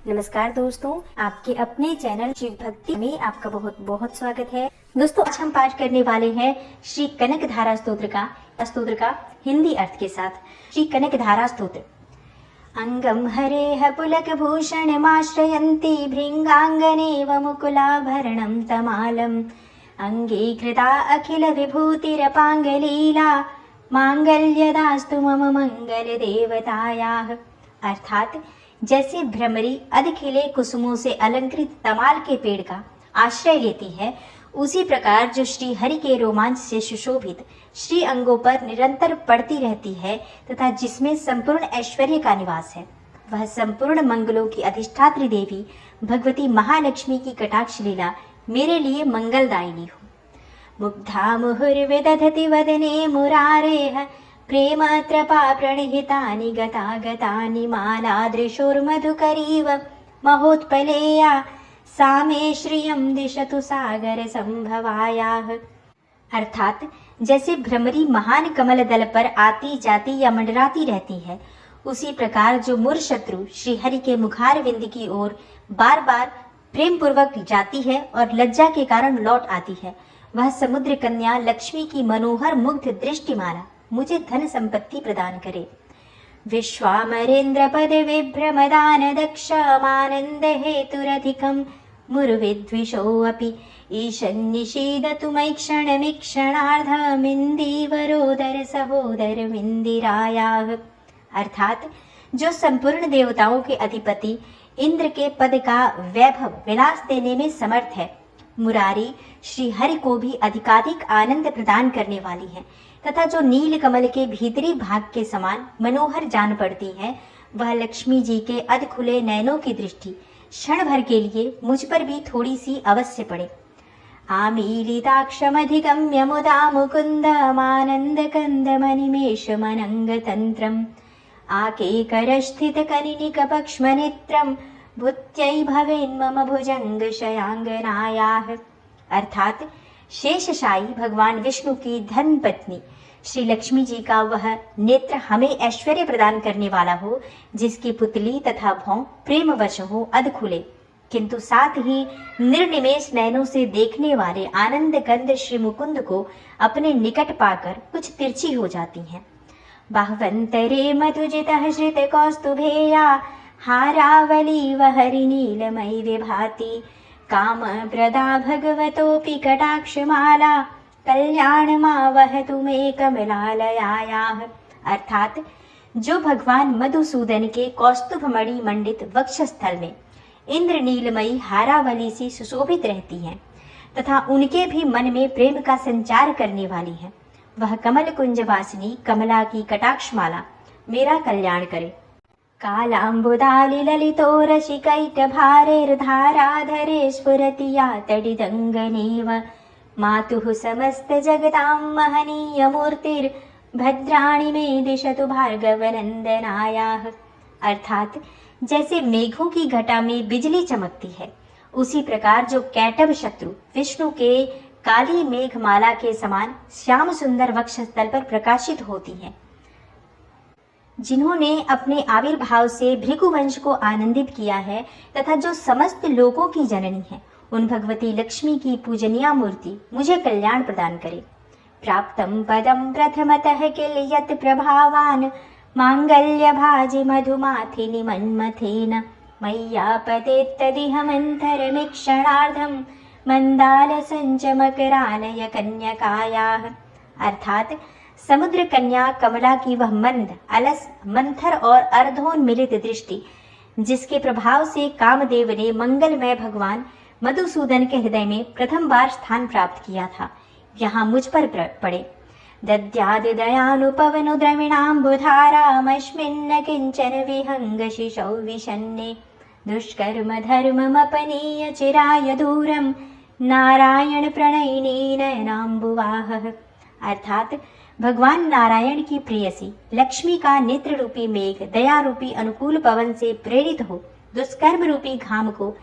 नमस्कार दोस्तों, आपके अपने चैनल शिव भक्ति में आपका बहुत बहुत स्वागत है। दोस्तों, आज हम पाठ करने वाले हैं श्री कनक धारा स्तोत्र का हिंदी अर्थ के साथ। श्री कनक धारा स्तोत्र। अंगम हरेह पुलक भूषणमाश्रयन्ती भृंगांगनेव मुकुलाभरणं तमालम् अंगीकृता अखिल विभूतिरपांगलीला मांगल्यदास्तु मम मंगल देवतायाः। अर्थात जैसे भ्रमरी अधखिले कुसुमों से अलंकृत तमाल के पेड़ का आश्रय लेती है, उसी प्रकार जो श्री हरि के रोमांच से सुशोभित श्री अंगों पर निरंतर पड़ती रहती है तथा जिसमें संपूर्ण ऐश्वर्य का निवास है, वह संपूर्ण मंगलों की अधिष्ठात्री देवी भगवती महालक्ष्मी की कटाक्ष लीला मेरे लिए मंगलदायिनी हो। मुग्धा मुहुर्विदधति वदने मुरारेः प्रेम त्रपा प्रणिहितानि गतागतानि मालादृशोर्मधुकरीव महोत्पलेया सा मे श्रियं दिशतु सागर संभवायाः। अर्थात जैसे भ्रमरी महान कमल दल पर आती जाती या मंडराती रहती है, उसी प्रकार जो मुर शत्रु श्री हरि के मुखार विंद की ओर बार बार प्रेम पूर्वक जाती है और लज्जा के कारण लौट आती है, वह समुद्र कन्या लक्ष्मी की मनोहर मुग्ध दृष्टिमाला मुझे धन संपत्ति प्रदान करे। विश्वामरेन्द्र पद विभ्रमदान दक्षमानंद हेतुरधिकं मुरुविद्विषोऽपि ईशन्निषीदतु मयि क्षणमिक्षणार्धमिन्दीवरोदर सहोदरमिन्दिरायाः। अर्थात जो संपूर्ण देवताओं के अधिपति इंद्र के पद का वैभव विलास देने में समर्थ है, मुरारी श्री हरि को भी अधिकाधिक आनंद प्रदान करने वाली है तथा जो नील कमल के भीतरी भाग के समान मनोहर जान पड़ती है, वह लक्ष्मी जी के अधखुले नयनों की दृष्टि क्षण भर के लिए मुझ पर भी थोड़ी सी अवश्य पड़े। आमीलिताक्षमधिगम्य मुदा मुकुन्दमानन्द कन्दमनिमेषमनङ्ग तन्त्रम् आकेकरस्थित कनिनिकपक्ष्मनेत्रम् भूत्यै भवेन्मम भुजंग शयांगनायाः। अर्थात शेषशायी भगवान विष्णु की धर्म पत्नी श्री लक्ष्मी जी का वह नेत्र हमें ऐश्वर्य प्रदान करने वाला हो, जिसकी पुतली तथा भौं प्रेमवश हो अधखुले, किंतु साथ ही निर्निमेष नयनों से देखने वाले आनंद कंद श्री मुकुंद को अपने निकट पाकर कुछ तिरछी हो जाती हैं। बाह्वंतरे मधुजितः श्रित कौस्तुभेया हारावली वहरि नीलमयि विभाति काम प्रदा भगवतोऽपि कटाक्षमाला कल्याणमावहतु मे कमलालयायाः। अर्थात जो भगवान मधुसूदन के कौस्तुभ मणि मंडित वक्षस्थल में इंद्र नीलमयी हारावली से सुशोभित रहती हैं तथा उनके भी मन में प्रेम का संचार करने वाली है, वह कमल कुंज वासिनी कमला की कटाक्षमाला मेरा कल्याण करे। कालाम्बुदालि ललितो रसिकैटभारैर्धाराधरे स्फुरति या तडिदङ्गनेव मातुः समस्त जगतां महनीय मूर्तिर्भद्राणि मे दिशतु भार्गवनन्दनायाः। अर्थात जैसे मेघों की घटा में बिजली चमकती है, उसी प्रकार जो कैटभ शत्रु विष्णु के काली मेघमाला के समान श्याम सुंदर वक्षस्थल पर प्रकाशित होती है, जिन्होंने अपने आविर्भाव से भृगुवंश को आनंदित किया है तथा जो समस्त लोकों की जननी है, उन भगवती लक्ष्मी की पूजनीय मूर्ति मुझे कल्याण प्रदान करे। प्राप्तं पदं प्रथमतः किल यत् प्रभावान् मांगल्य भाजि मधुमाथिनि मन्मथेन मय्यापतेत्तदिह मन्थरमिक्षणार्धं मंदाल संचमकरालय कन्यकायाः। अर्थात समुद्र कन्या कमला की वह मंद अलस मंथर और अर्धोन्मिलित दृष्टि, जिसके प्रभाव से कामदेव ने मंगलमय भगवान मधुसूदन के हृदय में प्रथम बार स्थान प्राप्त किया था, यहाँ मुझ पर पड़े। दद्याद दयानुपवनु द्रविणाम्बुधारामस्मिन् किंचन विहंग शिशौ विशन्ने दुष्कर्म धर्ममपनीय चिराय दूरम नारायण प्रणयिनी नयनाम्बुवाहः। अर्थात भगवान नारायण की प्रेयसी लक्ष्मी का नेत्र रूपी मेघ दया रूपी अनुकूल पवन से प्रेरित हो दुष्कर्म रूपी घाम को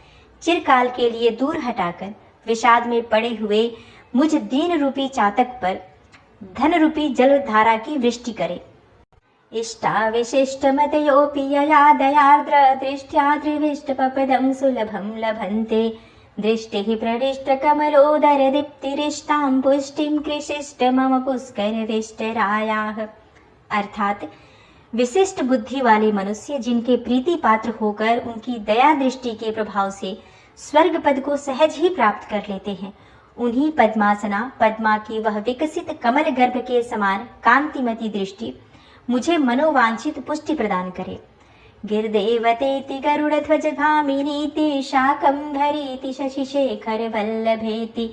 चिरकाल के लिए दूर हटाकर विषाद में पड़े हुए मुझ दीन रूपी चातक पर धन रूपी जल धारा की वृष्टि करे। इष्टाविशिष्टमतयोऽपि यया दयार्द्र दृष्ट्या त्रिविष्टपपदं सुलभं लभन्ते दृष्टिः प्रदिष्टकमलोदरदीप्तिरिष्टां पुष्टिं कृषिष्ट मम पुष्करविष्टरायाः। अर्थात विशिष्ट बुद्धि वाले मनुष्य जिनके प्रीति पात्र होकर उनकी दया दृष्टि के प्रभाव से स्वर्ग पद को सहज ही प्राप्त कर लेते हैं, उन्हीं पद्मासना पद्मा की वह विकसित कमल गर्भ के समान कांतिमती दृष्टि मुझे मनोवांछित पुष्टि प्रदान करे। गिरदेवतेति गरुड़ध्वजगामिनीति शाकंभरीति शशिशेखर वल्लभेति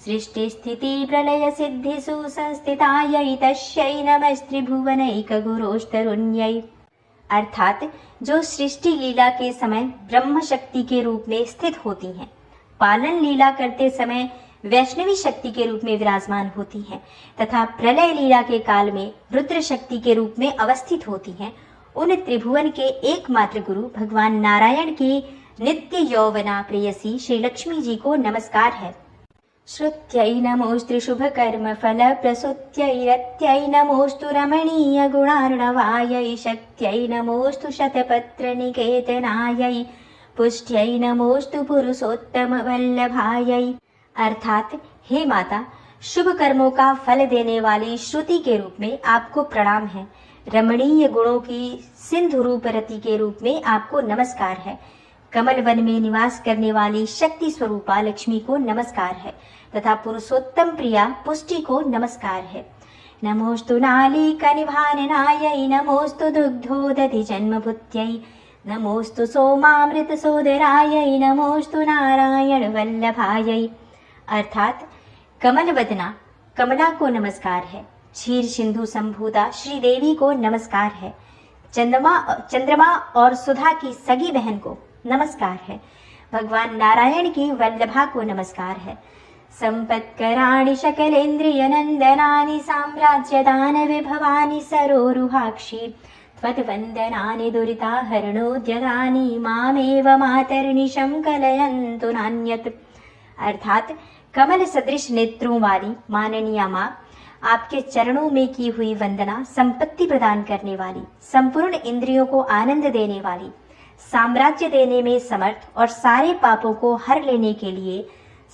सृष्टि स्थिति प्रलय सिद्धि सुसंस्थितायै तस्यै नमस्त्रिभुवनैक गुरोस्तरुण्यै। अर्थात जो सृष्टि लीला के समय ब्रह्म शक्ति के रूप में स्थित होती हैं, पालन लीला करते समय वैष्णवी शक्ति के रूप में विराजमान होती हैं तथा प्रलय लीला के काल में रुद्र शक्ति के रूप में अवस्थित होती हैं, उन त्रिभुवन के एकमात्र गुरु भगवान नारायण की नित्य यौवना प्रेयसी श्री लक्ष्मी जी को नमस्कार है। श्रुत्यै नमोस्तु शुभ कर्म फल प्रसूत्यै नमोस्तु रमणीय गुणार्णवायै शक्त्यै नमोस्तु शतपत्र निकेतनायै पुष्ट्यै नमोस्तु पुरुषोत्तम वल्लभायै। अर्थात हे माता, शुभ कर्मों का फल देने वाली श्रुति के रूप में आपको प्रणाम है, रमणीय गुणों की सिंधु रूप रति के रूप में आपको नमस्कार है, कमल वन में निवास करने वाली शक्ति स्वरूपा लक्ष्मी को नमस्कार है तथा पुरुषोत्तम प्रिया पुष्टि को नमस्कार है। नमोस्तु नालीकनिभाननायै नमोस्तु दुग्धोदधि जन्मभूत्यै नमोस्तु सोमामृत सोदरायै नमोस्तु नारायण वल्लभायै। अर्थात कमल वदना कमला को नमस्कार है, क्षीर सिंधु संभूता श्री देवी को नमस्कार है, चंद्रमा और सुधा की सगी बहन को नमस्कार है, भगवान नारायण की वल्लभा को नमस्कार है। संपत्कराणि सकलेन्द्रिय नंदनानि साम्राज्यदान विभवानि सरोरुहाक्षी त्वद्वन्दनानि दुरिताहरणोद्यतानि मामेव मातर्निशं कलयन्तु नान्यत्। अर्थात कमल सदृश नेत्रों वाली माननीय माँ, आपके चरणों में की हुई वंदना संपत्ति प्रदान करने वाली, संपूर्ण इंद्रियों को आनंद देने वाली, साम्राज्य देने में समर्थ और सारे पापों को हर लेने के लिए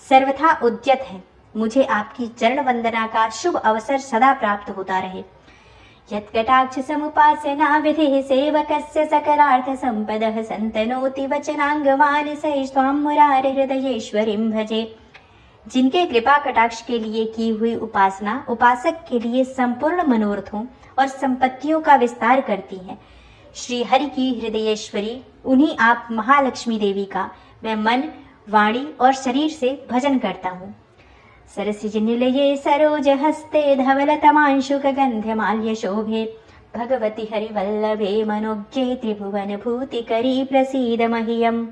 सर्वथा उद्यत है। मुझे आपकी चरण वंदना का शुभ अवसर सदा प्राप्त होता रहे। यत्कटाक्ष समुपासना विधि सेवकस्य सकलार्थ संपदः संतनोति वचनांगमान सैस्त्वां मुरारे हृदयेश्वरीं भजे। जिनके कृपा कटाक्ष के लिए की हुई उपासना उपासक के लिए संपूर्ण मनोरथों और संपत्तियों का विस्तार करती है। श्री हरि की हृदयेश्वरी उन्हीं आप महालक्ष्मी देवी का मैं मन, वाणी और शरीर से भजन करता हूँ। सरसिजनिलये सरोज हस्ते धवलतमांशुक गंध्यमाल्य शोभे भगवती हरिवल्लभे मनोज्ञे त्रिभुवन भूतिकरी प्रसीद मह्यम।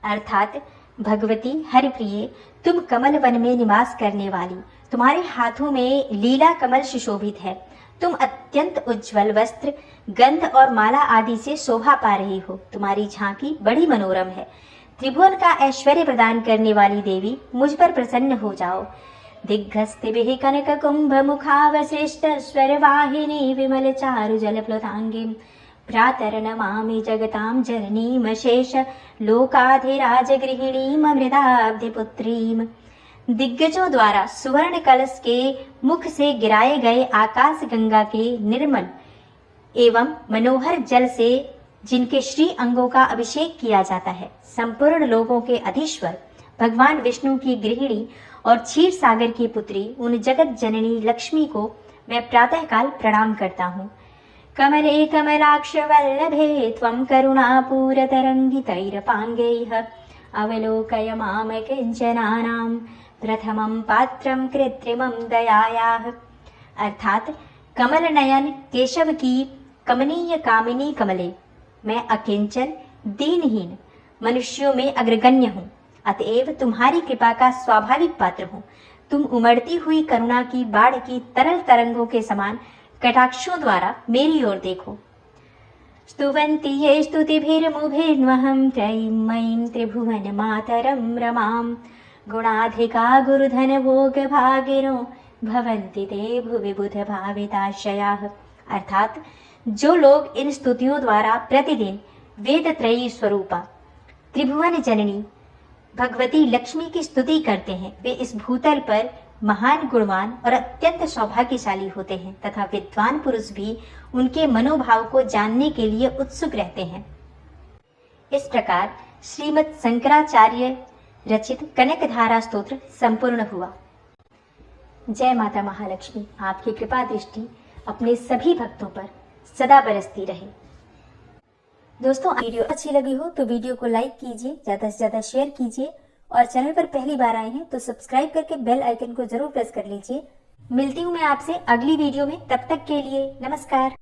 अर्थात भगवती हरिप्रिये, तुम कमल वन में निवास करने वाली, तुम्हारे हाथों में लीला कमल सुशोभित है, तुम अत्यंत उज्जवल वस्त्र, गंध और माला आदि से शोभा पा रही हो, तुम्हारी झांकी बड़ी मनोरम है। त्रिभुवन का ऐश्वर्य प्रदान करने वाली देवी, मुझ पर प्रसन्न हो जाओ। दिग्घस्तिभिः कनक कुंभ मुखावशिष्ट स्वर वाहिनी विमल चारु जल प्लुतांगी भ्रातर नमामि जगतां जननीमशेष लोकाधिराज गृहिणीम मृदाब्धिपुत्रीम। दिग्गजों द्वारा सुवर्ण कलश के मुख से गिराए गए आकाश गंगा के निर्मल एवं मनोहर जल से जिनके श्री अंगों का अभिषेक किया जाता है, संपूर्ण लोगों के अधीश्वर भगवान विष्णु की गृहिणी और क्षीर सागर की पुत्री उन जगत जननी लक्ष्मी को मैं प्रातःकाल प्रणाम करता हूँ। कमले कमलाक्ष वल्लभे त्वं करुणापूरतरङ्गितैरपाङ्गैः अवलोकय माम किञ्चनानां प्रथमं पात्रं कृत्रिमं दयायाः। अर्थात कमल नयन केशव की कमनीय कामिनी कमले, मैं अकिंचन दीनहीन मनुष्यों में अग्रगण्य हूँ, अतएव तुम्हारी कृपा का स्वाभाविक पात्र हूँ। तुम उमड़ती हुई करुणा की बाढ़ की तरल तरंगों के समान कटाक्षों द्वारा मेरी ओर देखो। स्तुवन्ति ये स्तुतिभिर्मुभिर्नहं त्रयीं त्रिभुवन मातरं रमां गुणाधिका गुरुधन भोग भागिनो भवन्ति ते भुवि बुध भाविताशयाः। अर्थात जो लोग इन स्तुतियों द्वारा प्रतिदिन वेद त्रयी स्वरूपा त्रिभुवन जननी भगवती लक्ष्मी की स्तुति करते हैं, वे इस भूतल पर महान गुणवान और अत्यंत सौभाग्यशाली होते हैं तथा विद्वान पुरुष भी उनके मनोभाव को जानने के लिए उत्सुक रहते हैं। इस प्रकार श्रीमद् शंकराचार्य रचित कनकधारा स्तोत्र संपूर्ण हुआ। जय माता महालक्ष्मी, आपकी कृपा दृष्टि अपने सभी भक्तों पर सदा बरसती रहे। दोस्तों, वीडियो अच्छी लगी हो तो वीडियो को लाइक कीजिए, ज्यादा से ज्यादा शेयर कीजिए और चैनल पर पहली बार आए हैं तो सब्सक्राइब करके बेल आइकन को जरूर प्रेस कर लीजिए। मिलती हूँ मैं आपसे अगली वीडियो में, तब तक के लिए नमस्कार।